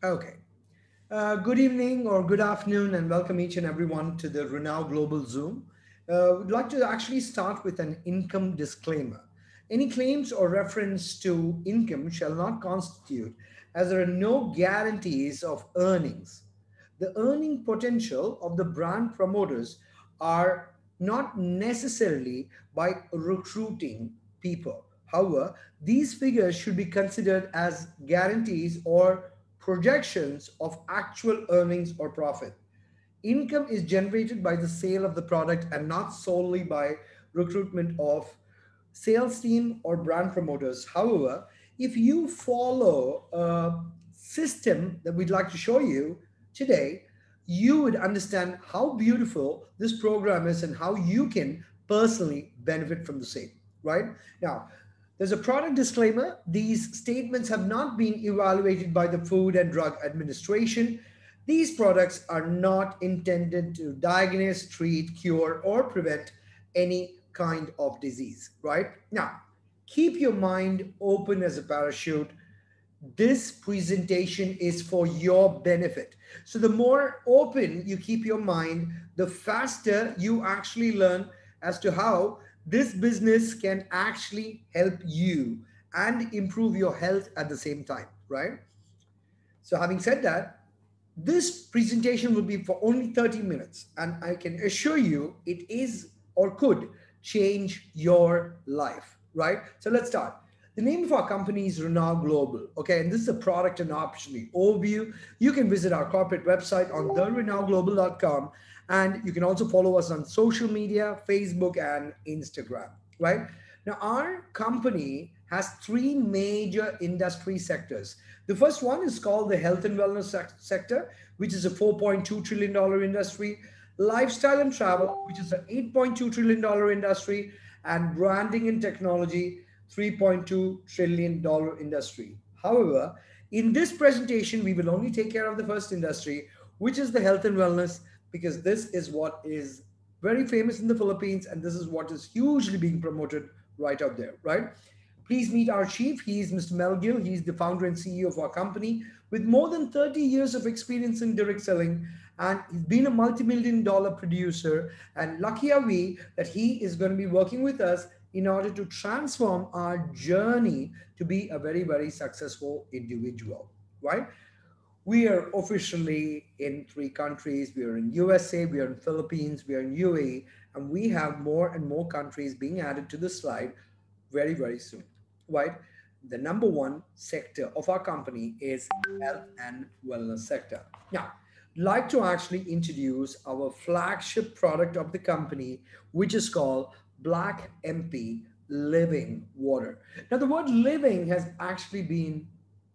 Okay. Good evening or good afternoon, and welcome each and everyone to the RèNao Global Zoom. We'd like to actually start with an income disclaimer. Any claims or reference to income shall not constitute, as there are no guarantees of earnings. The earning potential of the brand promoters are not necessarily by recruiting people. However, these figures should be considered as guarantees or projections of actual earnings or profit. Income is generated by the sale of the product and not solely by recruitment of sales team or brand promoters. However, if you follow a system that we'd like to show you today, you would understand how beautiful this program is and how you can personally benefit from the same, right? Now, there's a product disclaimer. These statements have not been evaluated by the Food and Drug Administration. These products are not intended to diagnose, treat, cure, or prevent any kind of disease, right? Now, keep your mind open as a parachute. This presentation is for your benefit. So, the more open you keep your mind, the faster you actually learn as to how this business can actually help you and improve your health at the same time, right? So, having said that, this presentation will be for only 30 minutes, and I can assure you it is or could change your life, right? So let's start. The name of our company is RèNao Global, okay? And this is a product and opportunity overview. You can visit our corporate website on therenaoglobal.com, and you can also follow us on social media, Facebook and Instagram, right? Now, our company has three major industry sectors. The first one is called the health and wellness sector, which is a $4.2 trillion industry, lifestyle and travel, which is an $8.2 trillion industry, and branding and technology, $3.2 trillion industry. However, in this presentation, we will only take care of the first industry, which is the health and wellness, because this is what is very famous in the Philippines, and this is what is hugely being promoted right out there, right? Please meet our chief. He is Mr. Mel Gill. He's the founder and CEO of our company with more than 30 years of experience in direct selling. And he's been a multi-million dollar producer. And lucky are we that he is going to be working with us in order to transform our journey to be a very, very successful individual, right? We are officially in three countries. We are in USA, we are in Philippines, we are in UAE, and we have more and more countries being added to the slide very, very soon, right? The number one sector of our company is health and wellness sector. Now, I'd like to actually introduce our flagship product of the company, which is called BlackMp Living Water. Now, the word living has actually been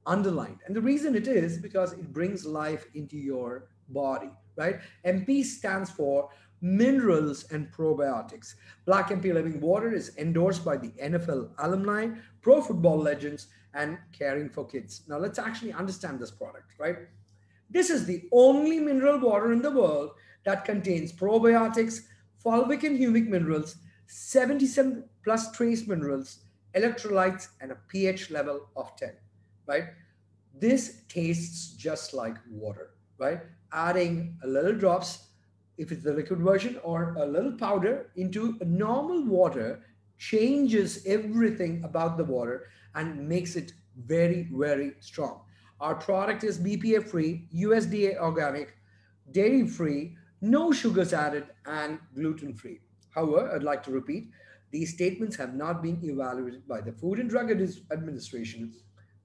underlined. And the reason it is because it brings life into your body, right? MP stands for minerals and probiotics. Black MP Living Water is endorsed by the NFL alumni, pro football legends, and caring for kids. Now, let's actually understand this product, right? This is the only mineral water in the world that contains probiotics, fulvic and humic minerals, 77 plus trace minerals, electrolytes, and a pH level of 10, right? This tastes just like water, right? Adding a little drops, if it's the liquid version, or a little powder into normal water changes everything about the water and makes it very, very strong. Our product is BPA free, USDA organic, dairy free, no sugars added, and gluten free. However, I'd like to repeat, these statements have not been evaluated by the Food and Drug Administration.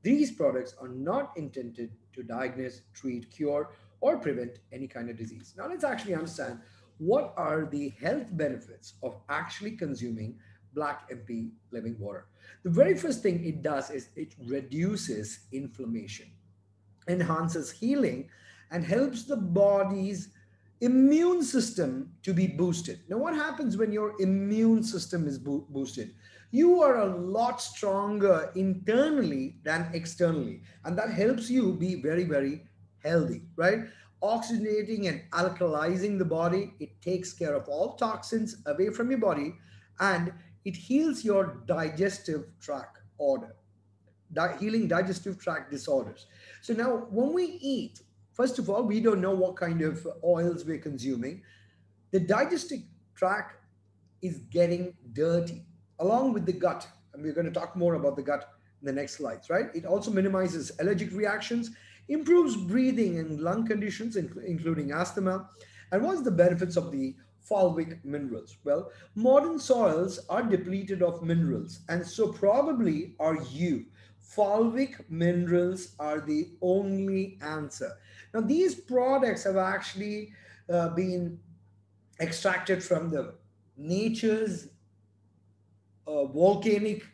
These products are not intended to diagnose, treat, cure, or prevent any kind of disease. Now, let's actually understand what are the health benefits of actually consuming Black MP Living Water. The very first thing it does is it reduces inflammation, enhances healing, and helps the body's immune system to be boosted. Now, what happens when your immune system is boosted? You are a lot stronger internally than externally, and that helps you be very, very healthy, right? Oxygenating and alkalizing the body, it takes care of all toxins away from your body, and it heals your digestive tract order. healing digestive tract disorders. So now, when we eat, first of all, we don't know what kind of oils we're consuming. The digestive tract is getting dirty along with the gut. And we're going to talk more about the gut in the next slides, right? It also minimizes allergic reactions, improves breathing and lung conditions, including asthma. And what's the benefits of the fulvic minerals? Well, modern soils are depleted of minerals, and so probably are you. Fulvic minerals are the only answer. Now, these products have actually been extracted from the nature's volcanic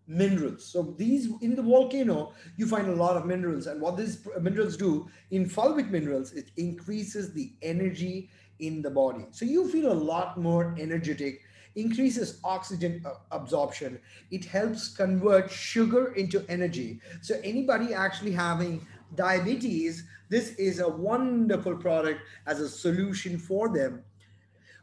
minerals. So these in the volcano, you find a lot of minerals, and what these minerals do in fulvic minerals, it increases the energy in the body. So you feel a lot more energetic, increases oxygen absorption. It helps convert sugar into energy. So anybody actually having diabetes, this is a wonderful product as a solution for them.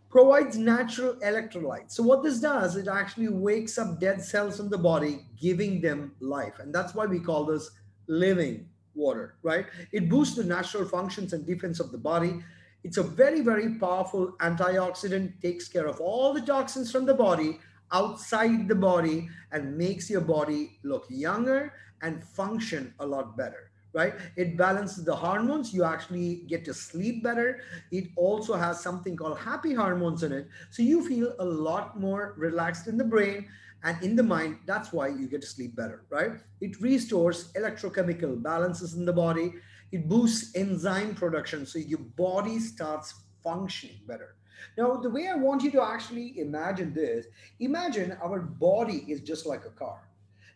Provides natural electrolytes. So what this does, it actually wakes up dead cells in the body, giving them life. And that's why we call this living water, right? It boosts the natural functions and defense of the body. It's a very, very powerful antioxidant, takes care of all the toxins from the body, outside the body, and makes your body look younger and function a lot better, right? It balances the hormones. You actually get to sleep better. It also has something called happy hormones in it. So you feel a lot more relaxed in the brain and in the mind. That's why you get to sleep better, right? It restores electrochemical balances in the body. It boosts enzyme production. So your body starts functioning better. Now, the way I want you to actually imagine this, imagine our body is just like a car.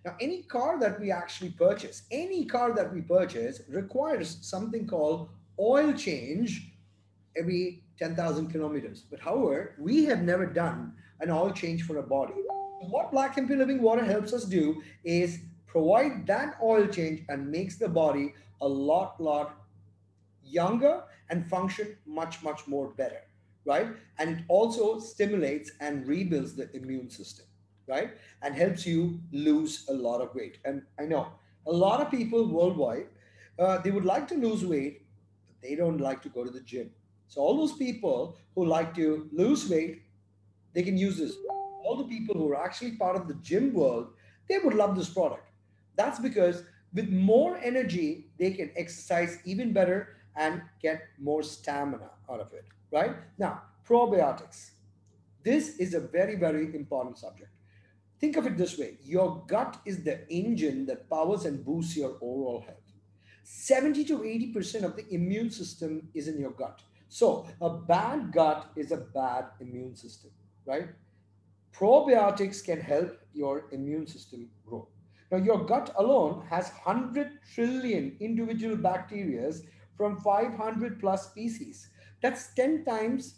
Now, any car that we purchase requires something called oil change every 10,000 kilometers. But however, we have never done an oil change for a body. What BlackMp Living Water helps us do is provide that oil change and makes the body a lot younger and function much more better, right? And it also stimulates and rebuilds the immune system, right? And helps you lose a lot of weight. And I know a lot of people worldwide, they would like to lose weight, but they don't like to go to the gym. So all those people who like to lose weight, they can use this. All the people who are actually part of the gym world, they would love this product. That's because with more energy, they can exercise even better and get more stamina out of it, right? Now, probiotics. This is a very, very important subject. Think of it this way: your gut is the engine that powers and boosts your overall health. 70 to 80% of the immune system is in your gut. So, a bad gut is a bad immune system, right? Probiotics can help your immune system grow. Now, your gut alone has 100 trillion individual bacteria from 500 plus species. That's 10 times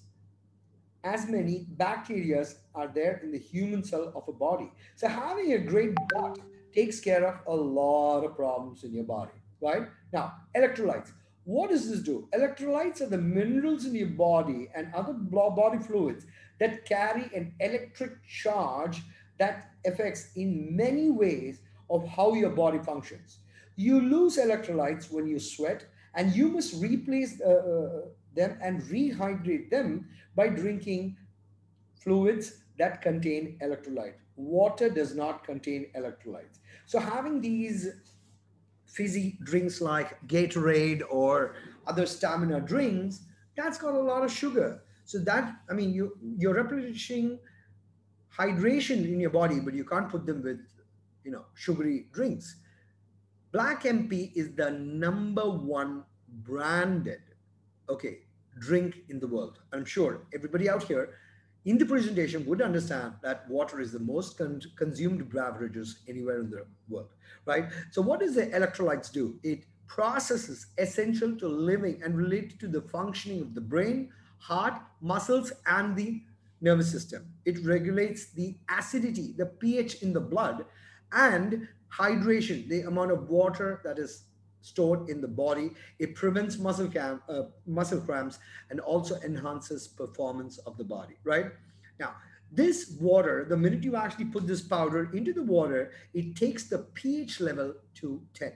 as many bacteria are there in the human cell of a body. So having a great gut takes care of a lot of problems in your body, right? Now, electrolytes. What does this do? Electrolytes are the minerals in your body and other body fluids that carry an electric charge that affects in many ways of how your body functions. You lose electrolytes when you sweat, and you must replace them and rehydrate them by drinking fluids that contain electrolyte. Water does not contain electrolytes. So having these fizzy drinks like Gatorade or other stamina drinks, that's got a lot of sugar. So that, I mean, you're replenishing hydration in your body, but you can't put them with, sugary drinks. Black MP is the number one branded, okay, drink in the world. I'm sure everybody out here in the presentation would understand that water is the most consumed beverages anywhere in the world, right? So what does the electrolytes do? It processes essential to living and related to the functioning of the brain, heart, muscles, and the nervous system. It regulates the acidity, the pH in the blood, and hydration, the amount of water that is stored in the body. It prevents muscle cramps and also enhances performance of the body, right? Now, This water, the minute you actually put this powder into the water, it takes the pH level to 10,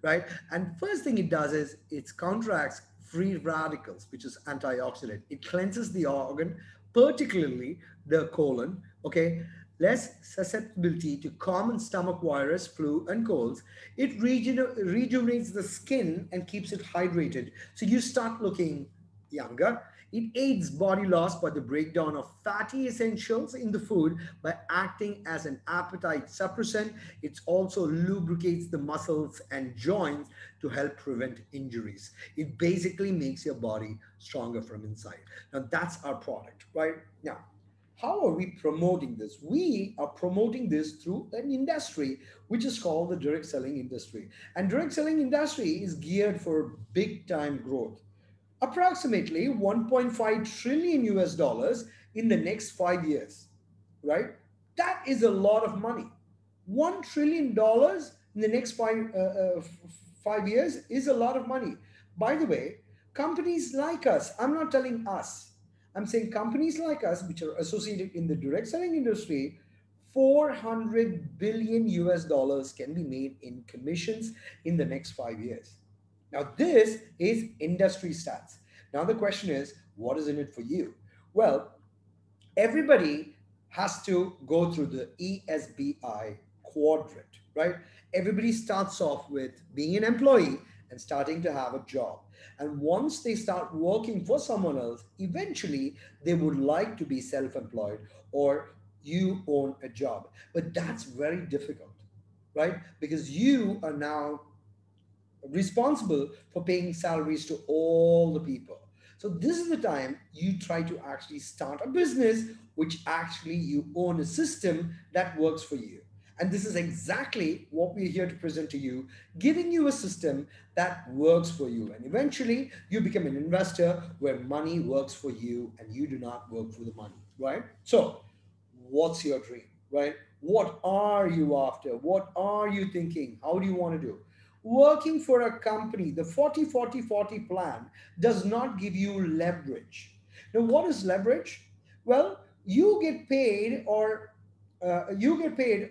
right? And first thing it does is it counteracts free radicals, which is antioxidant. It cleanses the organ, particularly the colon, okay? Less susceptibility to common stomach virus, flu, and colds. It rejuvenates the skin and keeps it hydrated. So you start looking younger. It aids body loss by the breakdown of fatty essentials in the food by acting as an appetite suppressant. It also lubricates the muscles and joints to help prevent injuries. It basically makes your body stronger from inside. Now, that's our product, right? Now, how are we promoting this? We are promoting this through an industry which is called the direct selling industry. And direct selling industry is geared for big time growth, approximately 1.5 trillion US dollars in the next 5 years, right? That is a lot of money. $1 trillion in the next 5 years is a lot of money. By the way, companies like us, I'm not telling us, I'm saying companies like us, which are associated in the direct selling industry, 400 billion US dollars can be made in commissions in the next 5 years. Now, this is industry stats. Now, the question is, what is in it for you? Well, everybody has to go through the ESBI quadrant, right? Everybody starts off with being an employee and starting to have a job. And once they start working for someone else, eventually they would like to be self employed or you own a job. But that's very difficult, right? Because you are now responsible for paying salaries to all the people. So this is the time you try to actually start a business which actually you own a system that works for you. And this is exactly what we're here to present to you, giving you a system that works for you. And eventually you become an investor where money works for you and you do not work for the money, right? So what's your dream, right? What are you after? What are you thinking? How do you want to do? Working for a company, the 40-40-40 plan does not give you leverage. Now, what is leverage? Well, you get paid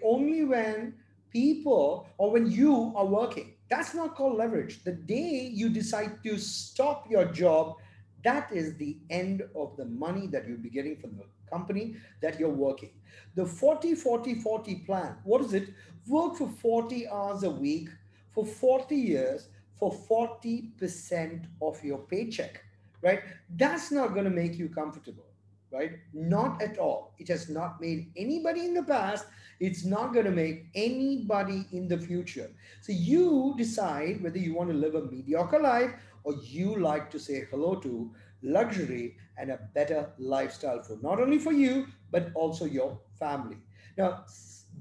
only when people or when you are working. That's not called leverage. The day you decide to stop your job, that is the end of the money that you'll be getting from the company that you're working. The 40-40-40 plan, what is it? Work for 40 hours a week for 40 years for 40% of your paycheck, right? That's not going to make you comfortable, right? Not at all. It has not made anybody in the past. It's not going to make anybody in the future. So you decide whether you want to live a mediocre life or you like to say hello to luxury and a better lifestyle for not only for you but also your family. Now,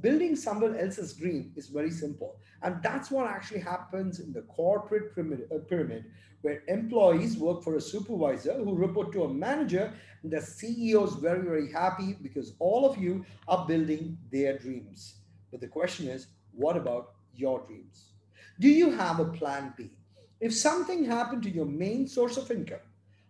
building someone else's dream is very simple, and that's what actually happens in the corporate pyramid, where employees work for a supervisor who report to a manager, and the CEO is very, very happy because all of you are building their dreams. But the question is, what about your dreams? Do you have a plan B? If something happened to your main source of income,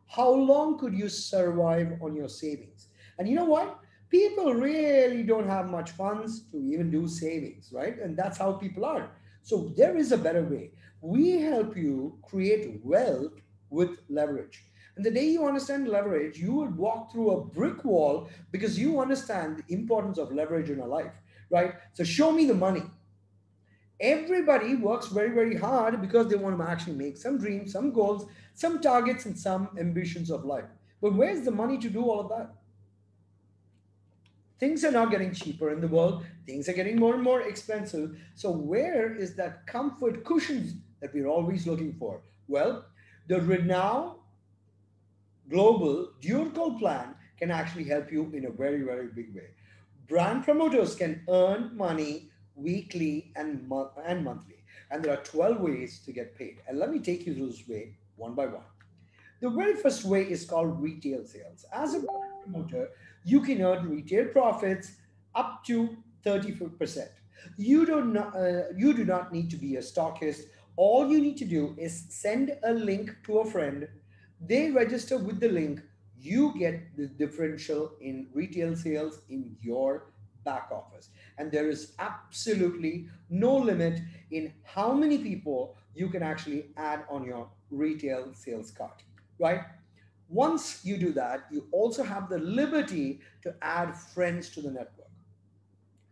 how long could you survive on your savings? And you know what? People really don't have much funds to even do savings, right? And that's how people are. So there is a better way. We help you create wealth with leverage. And the day you understand leverage, you will walk through a brick wall because you understand the importance of leverage in a life, right? So show me the money. Everybody works very, very hard because they want to actually make some dreams, some goals, some targets, and some ambitions of life. But where's the money to do all of that? Things are not getting cheaper in the world. Things are getting more and more expensive. So where is that comfort cushions that we're always looking for? Well, the ReNao global dual call plan can actually help you in a very, very big way. Brand promoters can earn money weekly and monthly. And there are 12 ways to get paid. And let me take you through this way one by one. The very first way is called retail sales. As a brand promoter, you can earn retail profits up to 30%. You do not need to be a stockist. All you need to do is send a link to a friend. They register with the link. you get the differential in retail sales in your back office. And there is absolutely no limit in how many people you can actually add on your retail sales card, right? Once you do that, you also have the liberty to add friends to the network.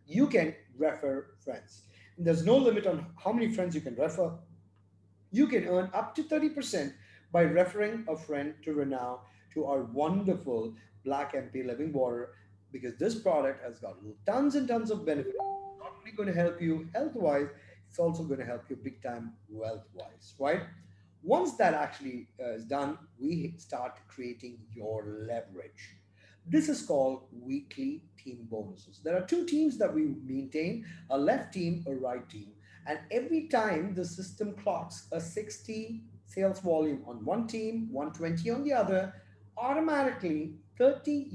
You can refer friends. And there's no limit on how many friends you can refer. You can earn up to 30% by referring a friend to RèNao, to our wonderful BlackMp living water, because this product has got tons and tons of benefits. Not only going to help you health wise, it's also going to help you big time wealth wise, right? Once that actually is done, we start creating your leverage. This is called weekly team bonuses. There are two teams that we maintain, a left team, a right team. And every time the system clocks a 60 sales volume on one team, 120 on the other, automatically 30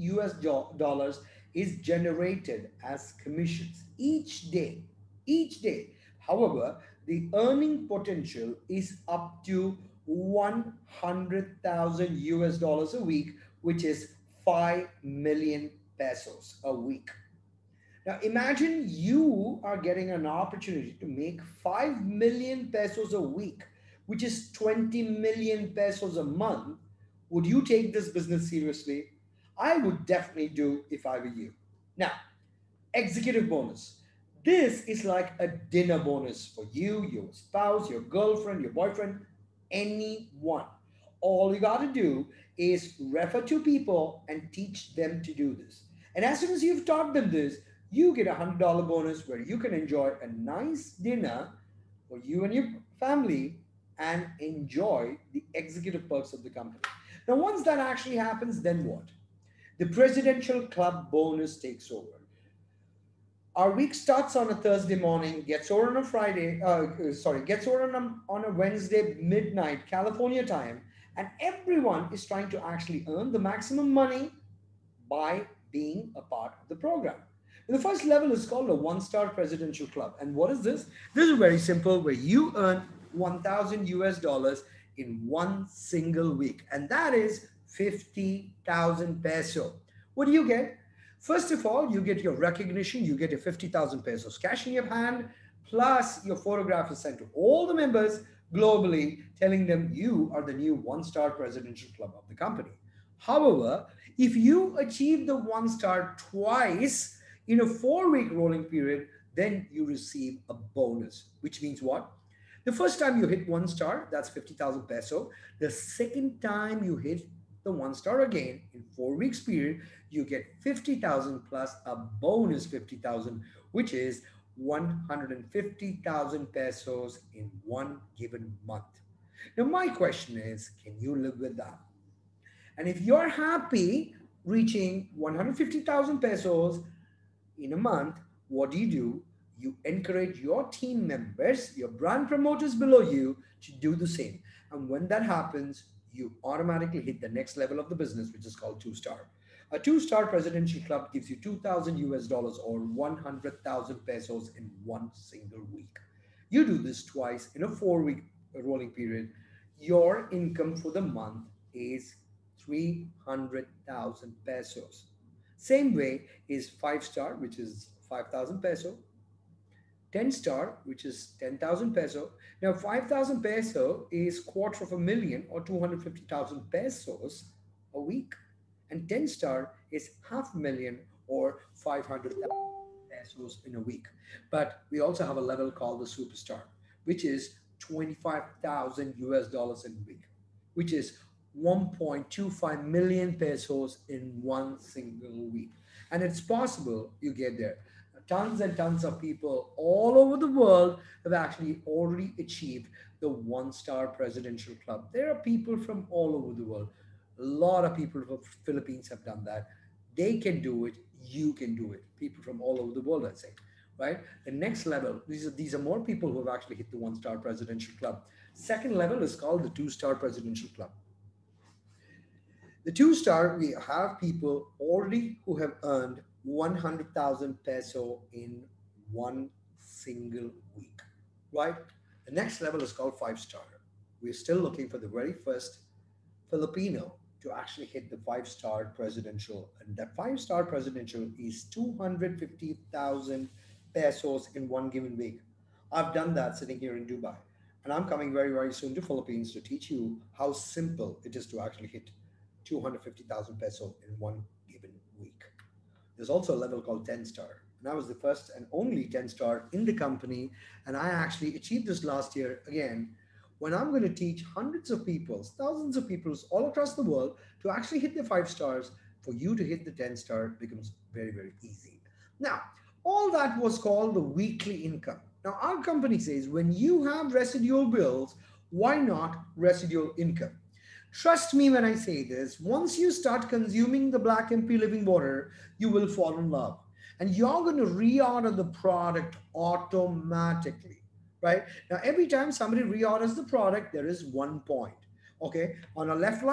dollars is generated as commissions each day. Each day. However, the earning potential is up to 100,000 dollars a week, which is 5 million pesos a week. Now imagine you are getting an opportunity to make 5 million pesos a week, which is 20 million pesos a month. Would you take this business seriously? I would definitely do if I were you. Now, executive bonus. This is like a dinner bonus for you, your spouse, your girlfriend, your boyfriend, anyone. All you got to do is refer to people and teach them to do this. And as soon as you've taught them this, you get a $100 bonus where you can enjoy a nice dinner for you and your family and enjoy the executive perks of the company. Now, once that actually happens, then what? The presidential club bonus takes over. Our week starts on a Thursday morning, gets over on a gets over on a Wednesday midnight California time, and everyone is trying to actually earn the maximum money by being a part of the program. The first level is called a one-star presidential club. And what is this? This is very simple, where you earn 1,000 dollars in one single week. And that is 50,000 peso. What do you get? First of all, you get your recognition, you get your 50,000 pesos cash in your hand, plus your photograph is sent to all the members globally, telling them you are the new one-star presidential club of the company. However, if you achieve the one star twice in a 4 week rolling period, then you receive a bonus, which means what? The first time you hit one star, that's 50,000 peso. The second time you hit the one star again in 4 weeks period, you get 50,000 plus a bonus 50,000, which is 150,000 pesos in one given month. Now, my question is, can you live with that? And if you're happy reaching 150,000 pesos in a month, what do? You encourage your team members, your brand promoters below you to do the same. And when that happens, you automatically hit the next level of the business, which is called two-star. A two-star presidential club gives you 2,000 dollars or 100,000 pesos in one single week. You do this twice in a 4 week rolling period. Your income for the month is 300,000 pesos. Same way is 5 star, which is 5,000 peso, 10 star, which is 10,000 peso. Now, 5,000 peso is quarter of a million or 250,000 pesos a week. And 10 star is half a million or 500,000 pesos in a week. But we also have a level called the superstar, which is 25,000 dollars in a week, which is 1.25 million pesos in one single week. And it's possible you get there. Tons and tons of people all over the world have actually already achieved the one-star presidential club. There are people from all over the world. A lot of people from Philippines have done that. They can do it. You can do it. People from all over the world, I'd say, right? The next level, these are more people who have actually hit the one-star presidential club. Second level is called the two-star presidential club. The two-star, we have people already who have earned 100,000 peso in one single week, right? The next level is called 5 star. We're still looking for the very first Filipino to actually hit the five-star presidential. And that five-star presidential is 250,000 pesos in one given week. I've done that sitting here in Dubai. And I'm coming very, very soon to Philippines to teach you how simple it is to actually hit 250,000 peso in one given week. There's also a level called 10 star. And I was the first and only 10 star in the company. And I actually achieved this last year again when I'm going to teach hundreds of people, thousands of people all across the world to actually hit the five stars. For you to hit the 10 star becomes very, very easy. Now, all that was called the weekly income. Now, our company says when you have residual bills, why not residual income? Trust me when I say this, once you start consuming the BlackMp living water, you will fall in love. And you're going to reorder the product automatically, right? Now, every time somebody reorders the product, there is 1 point. Okay, on a left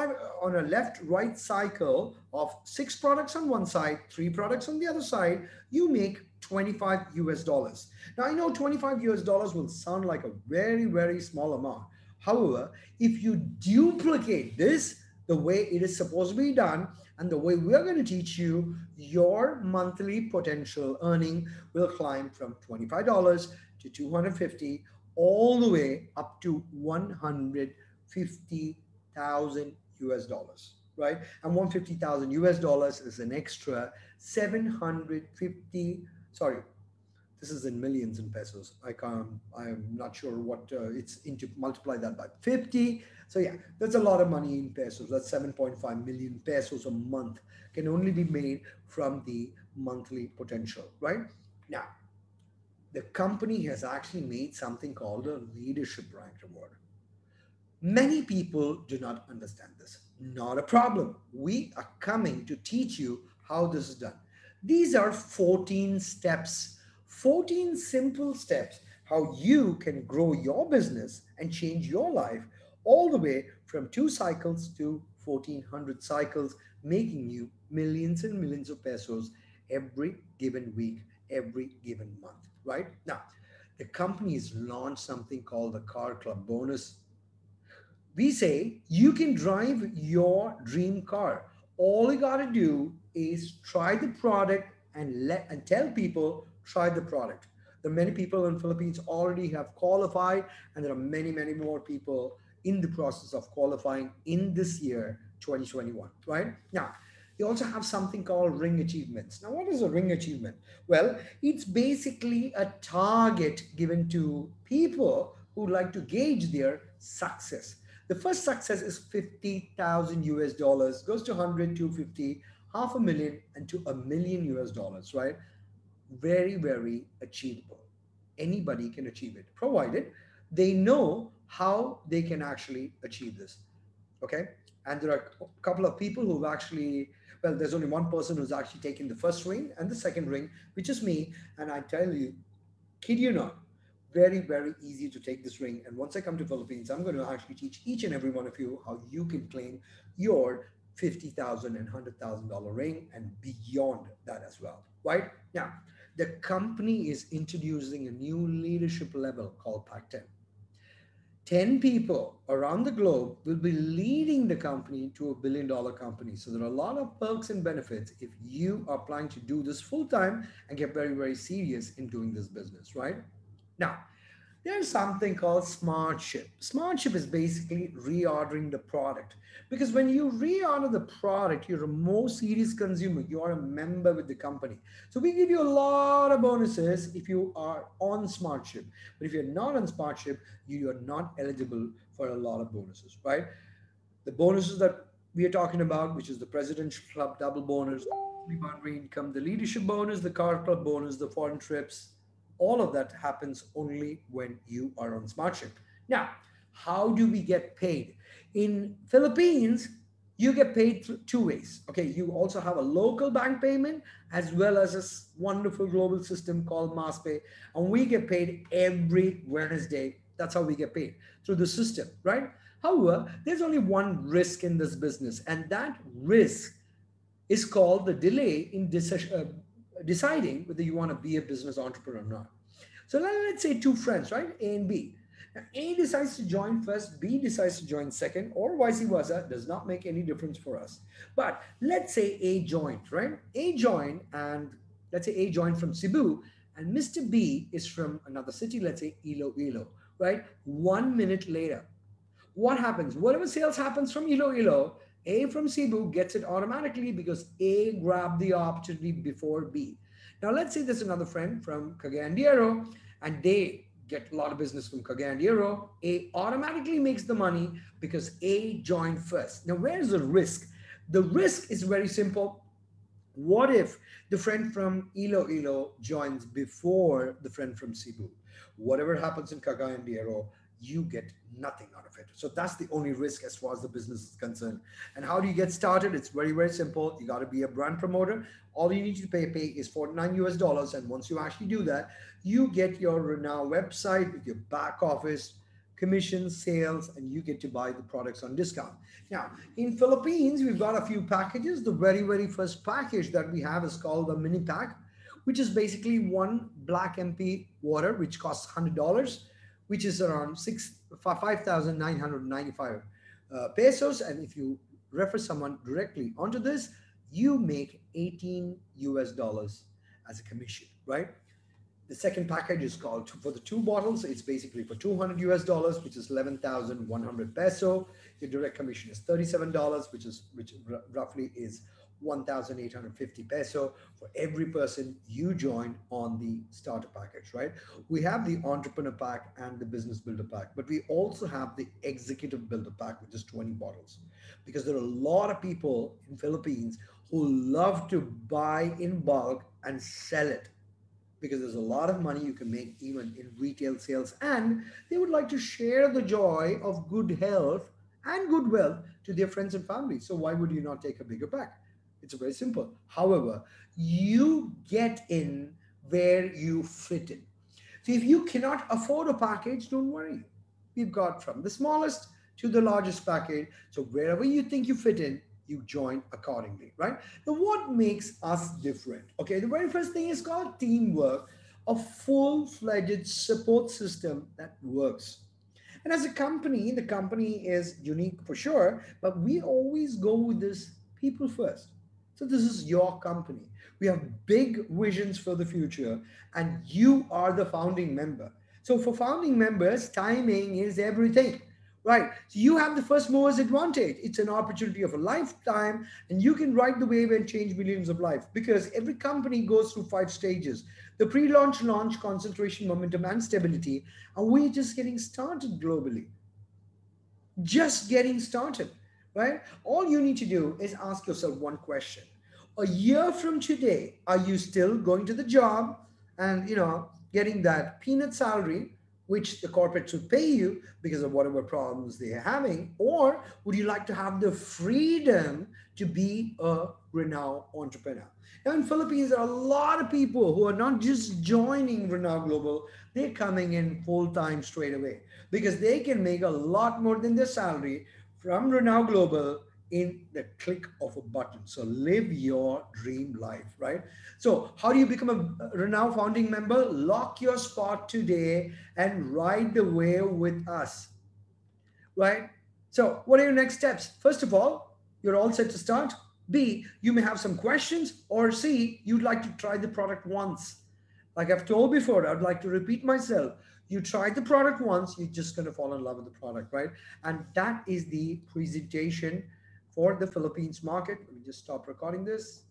right cycle of six products on one side, three products on the other side, you make 25 US dollars. Now I know 25 US dollars will sound like a very, very small amount. However, if you duplicate this the way it is supposed to be done and the way we're going to teach you, your monthly potential earning will climb from $25 to 250 all the way up to 150,000 US dollars, right? And 150,000 US dollars is an extra 750, sorry, this is in millions in pesos. I'm not sure what it's into, multiply that by 50. So yeah, that's a lot of money in pesos. That's 7.5 million pesos a month can only be made from the monthly potential, right? Now, the company has actually made something called a leadership rank reward. Many people do not understand this. Not a problem. We are coming to teach you how this is done. These are 14 steps, 14 simple steps how you can grow your business and change your life all the way from two cycles to 1400 cycles, making you millions and millions of pesos every given week, every given month, right? Now, the company has launched something called the Car Club Bonus. We say you can drive your dream car. All you got to do is try the product and tell people try the product. There are many people in Philippines already have qualified, and there are many, many more people in the process of qualifying in this year 2021, right? Now, you also have something called ring achievements. Now, what is a ring achievement? Well, it's basically a target given to people who like to gauge their success. The first success is 50,000 US dollars, goes to 100, 250, half a million, and to a million US dollars, right? Very, very achievable. Anybody can achieve it, provided they know how they can actually achieve this. Okay. And there are a couple of people who've actually, well, there's only one person who's actually taken the first ring and the second ring, which is me. And I tell you, kid you not, very, very easy to take this ring. And once I come to Philippines, I'm going to actually teach each and every one of you how you can claim your 50,000 and $100,000 ring and beyond that as well. Right now, the company is introducing a new leadership level called Pac 10. 10 people around the globe will be leading the company to $1 billion company. So there are a lot of perks and benefits if you are planning to do this full time and get very, very serious in doing this business, right? Now, there's something called smart ship. Smart ship is basically reordering the product. Because when you reorder the product, you're a more serious consumer. You are a member with the company. So we give you a lot of bonuses if you are on smart ship. But if you're not on smart ship, you are not eligible for a lot of bonuses, right? The bonuses that we are talking about, which is the Presidential Club double bonus, the boundary income, the leadership bonus, the car club bonus, the foreign trips, all of that happens only when you are on smartship. Now, how do we get paid? In Philippines, you get paid through two ways. Okay, you also have a local bank payment as well as a wonderful global system called MassPay, and we get paid every Wednesday. That's how we get paid through the system, right? However, there's only one risk in this business, and that risk is called the delay in deciding whether you want to be a business entrepreneur or not. So let's say two friends, right? A and B. A decides to join first, B decides to join second, or vice versa, does not make any difference for us. But let's say A joined, right? A joined, and let's say A joined from Cebu, and Mr. B is from another city, let's say Iloilo, right? 1 minute later, what happens? Whatever sales happens from Iloilo, A from Cebu gets it automatically because A grabbed the opportunity before B. Now let's say there's another friend from Cagayan and they get a lot of business from Cagayan. A automatically makes the money because A joined first. Now where's the risk? The risk is very simple. What if the friend from Iloilo joins before the friend from Cebu? Whatever happens in Cagayan de Oro, you get nothing out of it. So that's the only risk as far as the business is concerned. And how do you get started? It's very, very simple. You got to be a brand promoter. All you need to pay is 49 US dollars. And once you actually do that, you get your ReNao website with your back office, commission, sales, and you get to buy the products on discount. Now, in Philippines, we've got a few packages. The very, very first package that we have is called the mini pack, which is basically one BlackMp water, which costs $100, which is around 5,995 pesos. And if you refer someone directly onto this, you make 18 US dollars as a commission, right? The second package is called for the two bottles. It's basically for 200 US dollars, which is 11,100 peso. Your direct commission is $37, which roughly is 1,850 peso for every person you join on the starter package, right? We have the entrepreneur pack and the business builder pack, but we also have the executive builder pack, which is 20 bottles, because there are a lot of people in Philippines who love to buy in bulk and sell it, because there's a lot of money you can make even in retail sales, and they would like to share the joy of good health and good wealth to their friends and family. So why would you not take a bigger pack? It's very simple. However, you get in where you fit in. So if you cannot afford a package, don't worry. We've got from the smallest to the largest package. So wherever you think you fit in, you join accordingly, right? Now, what makes us different? Okay, the very first thing is called teamwork, a full-fledged support system that works. And as a company, the company is unique for sure, but we always go with this people first. So this is your company. We have big visions for the future, and you are the founding member. So for founding members, timing is everything. Right. So you have the first movers advantage. It's an opportunity of a lifetime, and you can ride the wave and change millions of lives, because every company goes through 5 stages: the pre-launch, launch, concentration, momentum, and stability. And we're just getting started globally. Just getting started, right? All you need to do is ask yourself one question. A year from today, are you still going to the job and, getting that peanut salary, which the corporates would pay you because of whatever problems they're having? Or would you like to have the freedom to be a renowned entrepreneur? Now, in Philippines, there are a lot of people who are not just joining ReNao Global, they're coming in full time straight away, because they can make a lot more than their salary from ReNao Global in the click of a button. So live your dream life, right? So how do you become a ReNao founding member? Lock your spot today and ride the wave with us, right? So what are your next steps? First of all, you're all set to start. B, you may have some questions. Or C, you'd like to try the product once. Like I've told before, I'd like to repeat myself. You try the product once, you're just going to fall in love with the product, right? And that is the presentation for the Philippines market. Let me just stop recording this.